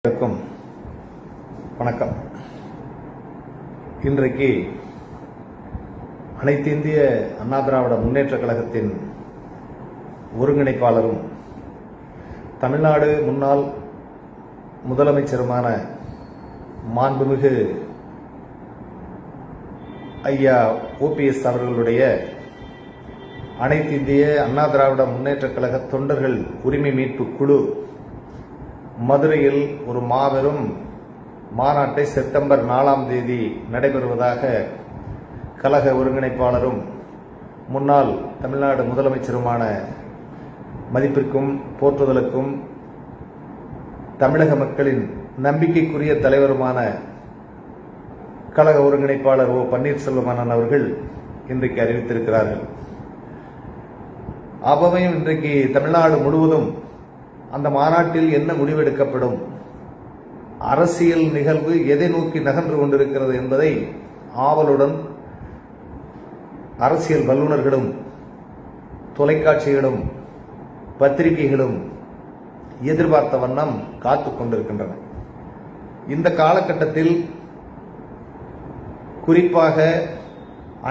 அனைவருக்கும் வணக்கம். இன்றைக்கு அனைத்து இந்திய அண்ணா திராவிட முன்னேற்றக் கழகத்தின் ஒருங்கிணைப்பாளரும் தமிழ்நாடு முன்னாள் முதலமைச்சருமான மாண்புமிகு ஐயா OPS அவர்களுடைய அனைத்து இந்திய அண்ணா திராவிட முன்னேற்றக் கழக தொண்டர்கள் உரிமை மீட்பு குழு மதுரையில் ஒரு மாபெரும் மாநாட்டை செப்டம்பர் 4ஆம் தேதி நடைபெறுவதாக கழக ஒருங்கிணைப்பாளரும் முன்னாள் தமிழ்நாடு முதலமைச்சருமான மதிப்பிற்கும் போற்றுதலுக்கும் தமிழக மக்களின் நம்பிக்கைக்குரிய தலைவருமான கழக ஒருங்கிணைப்பாளர் ஓ பன்னீர்செல்வம் அண்ணன் அவர்கள் இன்றைக்கு அறிவித்திருக்கிறார்கள். அவ்வமையும் இன்றைக்கு தமிழ்நாடு முழுவதும் அந்த மாநாட்டில் என்ன முடிவெடுக்கப்படும், அரசியல் நிகழ்வு எதை நோக்கி நகர்ந்து கொண்டிருக்கிறது என்பதை ஆவலுடன் அரசியல் வல்லுநர்களும் தொலைக்காட்சிகளும் பத்திரிகைகளும் எதிர்பார்த்த வண்ணம் காத்துக் கொண்டிருக்கின்றன. இந்த காலகட்டத்தில் குறிப்பாக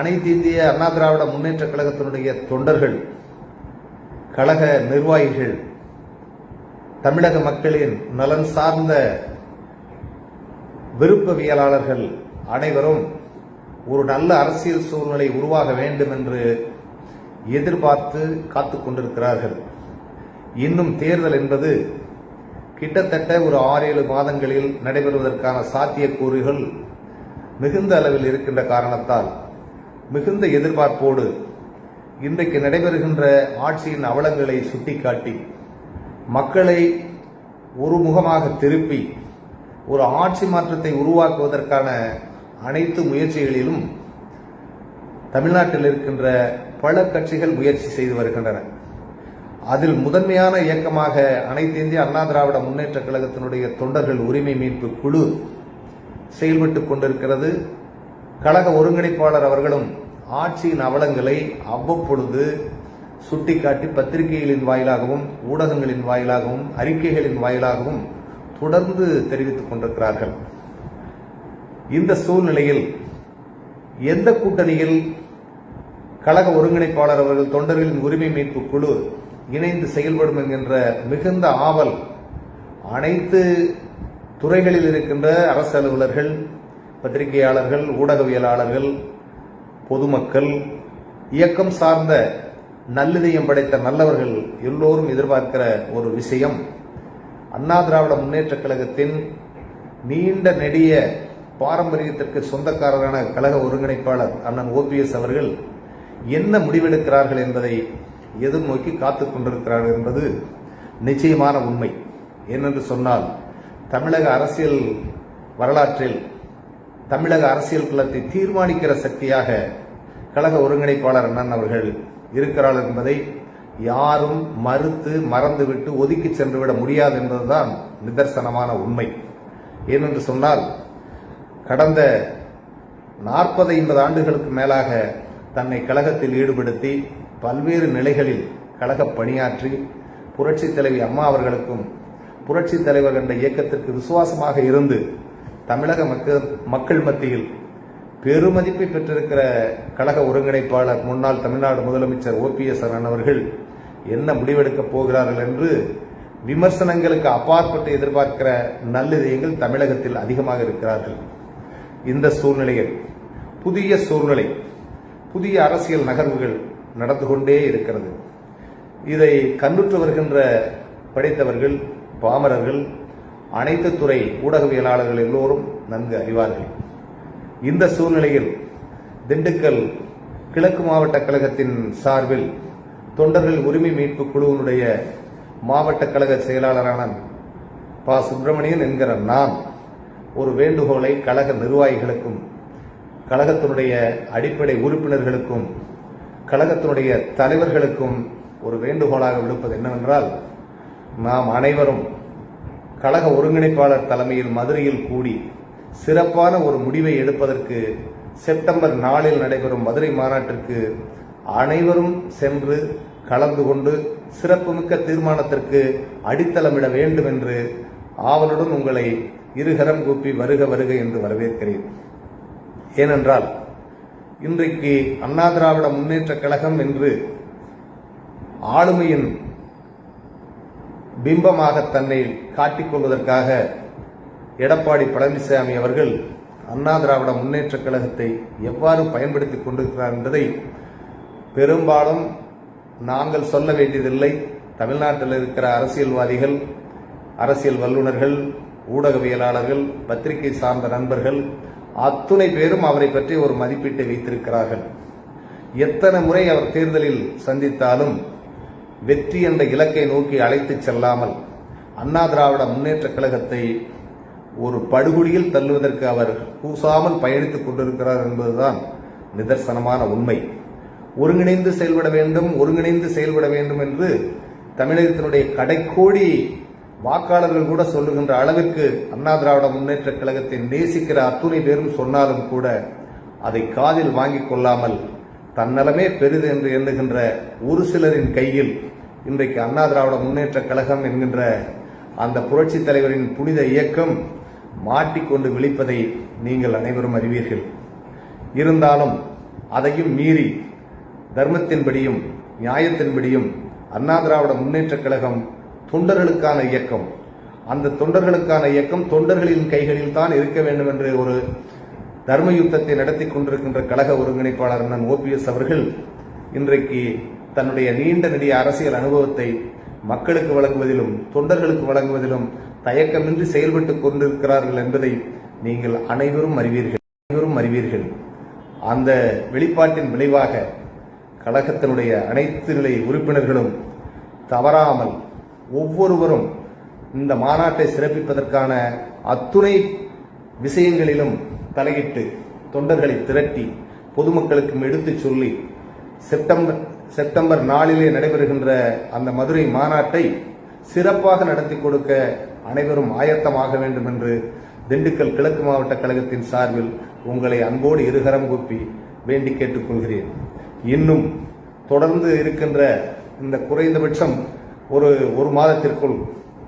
அனைத்து இந்திய அண்ணா திராவிட முன்னேற்றக் கழகத்தினுடைய தொண்டர்கள், கழக நிர்வாகிகள், தமிழக மக்களின் நலன் சார்ந்த விருப்பவியலாளர்கள் அனைவரும் ஒரு நல்ல அரசியல் சூழ்நிலை உருவாக வேண்டும் என்று எதிர்பார்த்து காத்துக் கொண்டிருக்கிறார்கள். இன்னும் தேர்தல் என்பது கிட்டத்தட்ட ஒரு 6-7 மாதங்களில் நடைபெறுவதற்கான சாத்தியக்கூறுகள் மிகுந்த அளவில் இருக்கின்ற காரணத்தால் மிகுந்த எதிர்பார்ப்போடு இன்றைக்கு நடைபெறுகின்ற ஆட்சியின் அவலங்களை சுட்டிக்காட்டி மக்களை ஒருமுகமாக திருப்பி ஒரு ஆட்சி மாற்றத்தை உருவாக்குவதற்கான அனைத்து முயற்சிகளிலும் தமிழ்நாட்டில் இருக்கின்ற பல கட்சிகள் முயற்சி செய்து வருகின்றன. அதில் முதன்மையான இயக்கமாக அனைத்து இந்திய அண்ணா திராவிட முன்னேற்றக் கழகத்தினுடைய தொண்டர்கள் உரிமை மீட்பு குழு செயல்பட்டுக் கொண்டிருக்கிறது. கழக ஒருங்கிணைப்பாளர் அவர்களும் ஆட்சியின் அவலங்களை அவ்வப்பொழுது சுட்டிக்காட்டி பத்திரிகைகளின் வாயிலாகவும் ஊடகங்களின் வாயிலாகவும் அறிக்கைகளின் வாயிலாகவும் தொடர்ந்து தெரிவித்துக் கொண்டிருக்கிறார்கள். இந்த சூழ்நிலையில் எந்த கூட்டணியில் கழக ஒருங்கிணைப்பாளர் அவர்கள் தொண்டர்களின் உரிமை மீட்பு குழு இணைந்து செயல்படும் என்கின்ற மிகுந்த ஆவல் அனைத்து துறைகளில் இருக்கின்ற அரசு அலுவலர்கள், பத்திரிகையாளர்கள், ஊடகவியலாளர்கள், பொதுமக்கள், இயக்கம் சார்ந்த நல்லிதயம் படைத்த நல்லவர்கள் எல்லோரும் எதிர்பார்க்கிற ஒரு விஷயம், அண்ணா திராவிட முன்னேற்றக் கழகத்தின் நீண்ட நெடிய பாரம்பரியத்திற்கு சொந்தக்காரரான கழக ஒருங்கிணைப்பாளர் அண்ணன் OPS அவர்கள் என்ன முடிவெடுக்கிறார்கள் என்பதை எதிர்நோக்கி காத்துக் கொண்டிருக்கிறார்கள் என்பது நிச்சயமான உண்மை. ஏனென்று சொன்னால் தமிழக அரசியல் வரலாற்றில் தமிழக அரசியல் களத்தை தீர்மானிக்கிற சக்தியாக கழக ஒருங்கிணைப்பாளர் அண்ணன் அவர்கள் இருக்கிறார்கள் என்பதை யாரும் மறந்துவிட்டு ஒதுக்கி சென்றுவிட முடியாது என்பதுதான் நிதர்சனமான உண்மை. ஏனென்று சொன்னால் கடந்த 40-50 ஆண்டுகளுக்கு மேலாக தன்னை கழகத்தில் ஈடுபடுத்தி பல்வேறு நிலைகளில் கழக பணியாற்றி புரட்சித் தலைவி அம்மா அவர்களுக்கும் புரட்சித் தலைவர் என்ற இயக்கத்திற்கு விசுவாசமாக இருந்து தமிழக மக்கள் மத்தியில் பெருமதிப்பை பெற்றிருக்கிற கழக ஒருங்கிணைப்பாளர் முன்னாள் தமிழ்நாடு முதலமைச்சர் OPS அவர்கள் என்ன முடிவெடுக்கப் போகிறார்கள் என்று விமர்சனங்களுக்கு அப்பாற்பட்டு எதிர்பார்க்கிற நல்லிதயங்கள் தமிழகத்தில் அதிகமாக இருக்கிறார்கள். இந்த சூழ்நிலையில் புதிய அரசியல் நகர்வுகள் நடந்து கொண்டே இருக்கிறது. இதை கண்ணுற்று வருகின்ற படித்தவர்கள், பாமரர்கள், அனைத்து துறை ஊடகவியலாளர்கள் எல்லோரும் நன்கு அறிவார்கள். இந்த சூழ்நிலையில் திண்டுக்கல் கிழக்கு மாவட்ட கழகத்தின் சார்பில் தொண்டர்கள் உரிமை மீட்பு குழுவினுடைய மாவட்ட கழக செயலாளரான ப. சுப்பிரமணியன் என்கிற நான் ஒரு வேண்டுகோளை கழக நிர்வாகிகளுக்கும் கழகத்தினுடைய அடிப்படை உறுப்பினர்களுக்கும் கழகத்தினுடைய தலைவர்களுக்கும் ஒரு வேண்டுகோளாக விடுப்பது என்னவென்றால், நாம் அனைவரும் கழக ஒருங்கிணைப்பாளர் தலைமையில் மதுரையில் கூடி சிறப்பான ஒரு முடிவை எடுப்பதற்கு செப்டம்பர் 4இல் நடைபெறும் மதுரை மாநாட்டிற்கு அனைவரும் சென்று கலந்து கொண்டு சிறப்புமிக்க தீர்மானத்திற்கு அடித்தளமிட வேண்டும் என்று ஆவலுடன் உங்களை இருகரம் கூப்பி வருக வருக என்று வரவேற்கிறேன். ஏனென்றால் இன்றைக்கு அண்ணா திராவிட முன்னேற்ற கழகம் என்று ஆளுமையின் பிம்பமாக தன்னை காட்டிக்கொள்வதற்காக எடப்பாடி பழனிசாமி அவர்கள் அண்ணா திராவிட முன்னேற்ற கழகத்தை எவ்வாறு பயன்படுத்திக் கொண்டிருக்கிறார் என்பதை பெரும்பாலும் நாங்கள் சொல்ல வேண்டியதில்லை. தமிழ்நாட்டில் இருக்கிற அரசியல்வாதிகள், அரசியல் வல்லுநர்கள், ஊடகவியலாளர்கள், பத்திரிகை சார்ந்த நண்பர்கள் அத்துணை பேரும் அவரை பற்றி ஒரு மதிப்பீட்டை வைத்திருக்கிறார்கள். எத்தனை முறை அவர் தேர்தலில் சந்தித்தாலும் வெற்றி என்ற இலக்கை நோக்கி அழைத்து செல்லாமல் அண்ணா திராவிட முன்னேற்ற கழகத்தை ஒரு படுகொலியில் தள்ளுவதற்கு அவர் கூசாமல் பயணித்துக் கொண்டிருக்கிறார் என்பதுதான் நிதர்சனமான உண்மை. ஒருங்கிணைந்து செயல்பட வேண்டும் என்று தமிழகத்தினுடைய கடைக்கோடி வாக்காளர்கள் கூட சொல்லுகின்ற அளவிற்கு அண்ணா திராவிட முன்னேற்ற கழகத்தை நேசிக்கிற அத்துணை பேரும் சொன்னாலும் கூட அதை காதில் வாங்கிக் கொள்ளாமல் தன்னலமே பெரிது என்று எண்ணுகின்ற ஒரு சிலரின் கையில் இன்றைக்கு அண்ணா திராவிட முன்னேற்ற கழகம் என்கின்ற அந்த புரட்சி தலைவரின் புனித இயக்கம் மாட்டிக்கொண்டு விழிப்பதை நீங்கள் அனைவரும் அறிவீர்கள். இருந்தாலும் அதையும் மீறி தர்மத்தின்படியும் நியாயத்தின்படியும் அண்ணா திராவிட முன்னேற்ற கழகம் தொண்டர்களுக்கான இயக்கம். அந்த தொண்டர்களுக்கான இயக்கம் தொண்டர்களின் கைகளில் தான் இருக்க வேண்டும் என்று ஒரு தர்ம யுத்தத்தை நடத்தி கொண்டிருக்கின்ற கழக ஒருங்கிணைப்பாளர் அண்ணன் OPS அவர்கள் இன்றைக்கு தன்னுடைய நீண்ட நெடிய அரசியல் அனுபவத்தை மக்களுக்கு வழங்குவதிலும் தொண்டர்களுக்கு வழங்குவதிலும் தயக்கமின்றி செயல்பட்டுக் கொண்டிருக்கிறார்கள் என்பதை நீங்கள் அனைவரும் அறிவீர்கள். அந்த வெளிப்பாட்டின் விளைவாக கழகத்தினுடைய அனைத்து நிலை உறுப்பினர்களும் தவறாமல் ஒவ்வொருவரும் இந்த மாநாட்டை சிறப்பிப்பதற்கான அத்துணை விஷயங்களிலும் தலையிட்டு தொண்டர்களை திரட்டி பொதுமக்களுக்கும் எடுத்துச் சொல்லி செப்டம்பர் 4 நடைபெறுகின்ற அந்த மதுரை மாநாட்டை சிறப்பாக நடத்தி கொடுக்க அனைவரும் ஆயத்தமாக வேண்டும் என்று திண்டுக்கல் கிழக்கு மாவட்ட கழகத்தின் சார்பில் உங்களை அன்போடு இருகரம் கூப்பி வேண்டி கேட்டுக்கொள்கிறேன். இன்னும் தொடர்ந்து இருக்கின்ற இந்த குறைந்தபட்சம் ஒரு மாதத்திற்குள்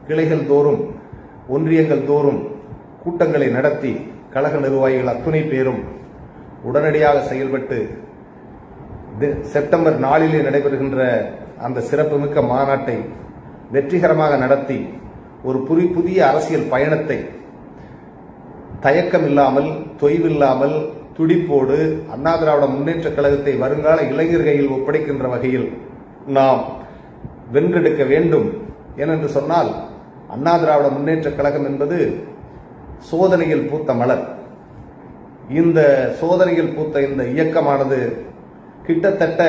கிளைகள் தோறும் ஒன்றியங்கள் தோறும் கூட்டங்களை நடத்தி கழக நிர்வாகிகள் அத்துணை பேரும் உடனடியாக செயல்பட்டு செப்டம்பர் 4 நடைபெறுகின்ற அந்த சிறப்புமிக்க மாநாட்டை வெற்றிகரமாக நடத்தி ஒரு புதிய அரசியல் பயணத்தை தயக்கமில்லாமல் தொய்வில்லாமல் துடிப்போடு அண்ணா திராவிட முன்னேற்ற கழகத்தை வருங்கால இளைஞர் கையில் ஒப்படைக்கின்ற வகையில் நாம் வென்றெடுக்க வேண்டும். ஏனென்று சொன்னால் அண்ணா திராவிட முன்னேற்ற கழகம் என்பது சோதனையில் பூத்த மலர். இந்த சோதனையில் பூத்த இந்த இயக்கமானது கிட்டத்தட்ட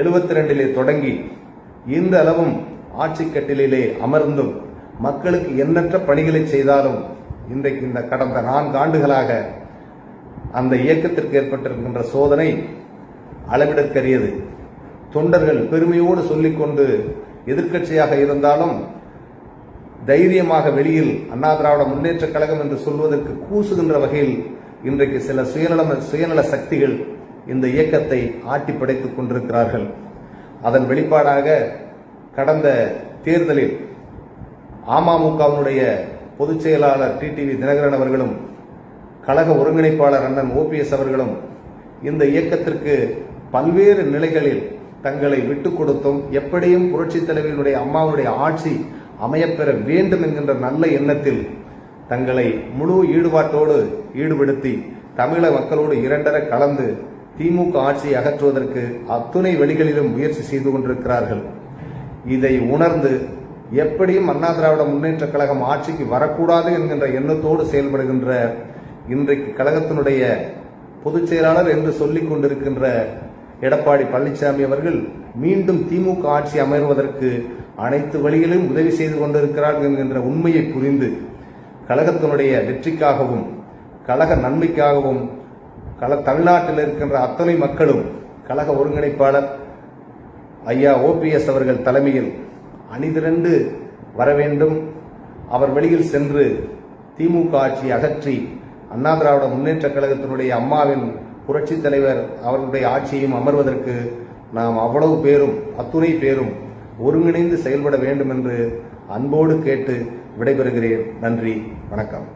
72 தொடங்கி இந்த அளவும் ஆட்சி கட்டிலே அமர்ந்தும் மக்களுக்கு எண்ணற்ற பணிகளை செய்தாலும் இன்றைக்கு இந்த கடந்த 4 ஆண்டுகளாக அந்த இயக்கத்திற்கு ஏற்பட்டிருக்கின்ற சோதனை அளவிடற்கரியது. தொண்டர்கள் பெருமையோடு சொல்லிக்கொண்டு எதிர்க்கட்சியாக இருந்தாலும் தைரியமாக வெளியில் அண்ணா திராவிட முன்னேற்ற கழகம் என்று சொல்வதற்கு கூசுகின்ற வகையில் இன்றைக்கு சில சுயநல சக்திகள் இந்த இயக்கத்தை ஆட்டி படைத்துக் கொண்டிருக்கிறார்கள். அதன் வெளிப்பாடாக கடந்த தேர்தலில் அமமுகவினுடைய பொதுச் செயலாளர் டிடிவி தினகரன் அவர்களும் கழக ஒருங்கிணைப்பாளர் அண்ணன் OPS அவர்களும் இந்த இயக்கத்திற்கு பல்வேறு நிலைகளில் தங்களை விட்டுக் கொடுத்தும் எப்படியும் புரட்சி தலைவர்களுடைய அம்மாவுடைய ஆட்சி அமையப்பெற வேண்டும் என்கின்ற நல்ல எண்ணத்தில் தங்களை முழு ஈடுபாட்டோடு ஈடுபடுத்தி தமிழக மக்களோடு இரண்டர கலந்து திமுக ஆட்சியை அகற்றுவதற்கு அத்துணை வழிகளிலும் முயற்சி செய்து கொண்டிருக்கிறார்கள். இதை உணர்ந்து எப்படியும் அண்ணா திராவிட முன்னேற்ற கழகம் ஆட்சிக்கு வரக்கூடாது என்கின்ற எண்ணத்தோடு செயல்படுகின்ற இன்றைக்கு கழகத்தினுடைய பொதுச் செயலாளர் என்று சொல்லிக் கொண்டிருக்கின்ற எடப்பாடி பழனிசாமி அவர்கள் மீண்டும் திமுக ஆட்சி அமைவதற்கு அனைத்து வழிகளிலும் உதவி செய்து கொண்டிருக்கிறார்கள் என்கின்ற உண்மையை புரிந்து கழகத்தினுடைய வெற்றிக்காகவும் கழக நன்மைக்காகவும் தமிழ்நாட்டில் இருக்கின்ற அத்தனை மக்களும் கழக ஒருங்கிணைப்பாளர் ஐயா OPS அவர்கள் தலைமையில் அணிதிரண்டு வர வேண்டும். அவர் வெளியில் சென்று திமுக ஆட்சி அகற்றி அண்ணா திராவிட முன்னேற்ற கழகத்தினுடைய அம்மாவின் புரட்சி தலைவர் அவர்களுடைய ஆட்சியையும் அமர்வதற்கு நாம் அவ்வளவு பேரும் அத்துணை பேரும் ஒருங்கிணைந்து செயல்பட வேண்டும் என்று அன்போடு கேட்டு விடைபெறுகிறேன். நன்றி, வணக்கம்.